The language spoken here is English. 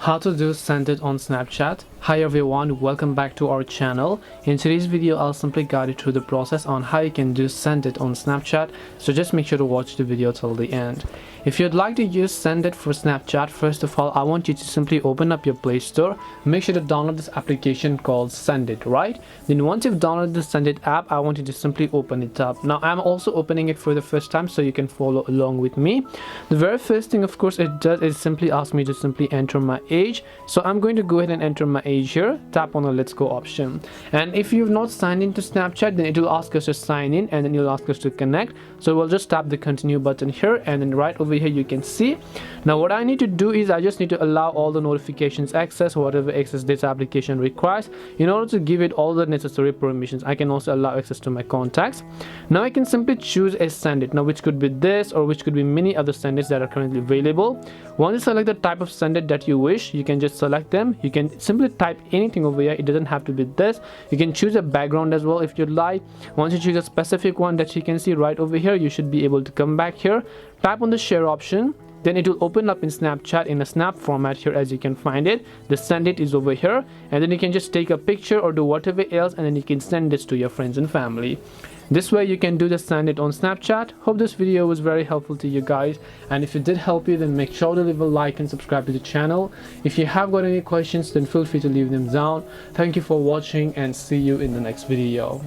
How to do Sendit on Snapchat. Hi everyone, welcome back to our channel. In today's video I'll simply guide you through the process on how you can do Sendit on Snapchat, so just make sure to watch the video till the end. If you'd like to use Sendit for Snapchat, first of all I want you to simply open up your Play Store. Make sure to download this application called Sendit, right? Then once you've downloaded the Sendit app, I want you to simply open it up. Now I'm also opening it for the first time so you can follow along with me. The very first thing of course it does is simply ask me to simply enter my age. So I'm going to go ahead and enter my age here. Tap on the let's go option, and if you've not signed into Snapchat, then it will ask us to sign in, and then you'll ask us to connect. So we'll just tap the continue button here, and then right over here you can see. Now what I need to do is I just need to allow all the notifications access, whatever access this application requires, in order to give it all the necessary permissions. I can also allow access to my contacts. Now I can simply choose a Sendit, now which could be this or which could be many other Sendits that are currently available. Once you select the type of Sendit that you wish, you can just select them. You can simply type anything over here. It doesn't have to be this. You can choose a background as well if you'd like. Once you choose a specific one that you can see right over here, you should be able to come back here, tap on the share option. Then it will open up in Snapchat in a snap format here, as you can find it. The Sendit is over here, and then you can just take a picture or do whatever else, and then you can send this to your friends and family. This way you can do the Sendit on Snapchat. Hope this video was very helpful to you guys, and if it did help you, then make sure to leave a like and subscribe to the channel. If you have got any questions, then feel free to leave them down. Thank you for watching, and see you in the next video.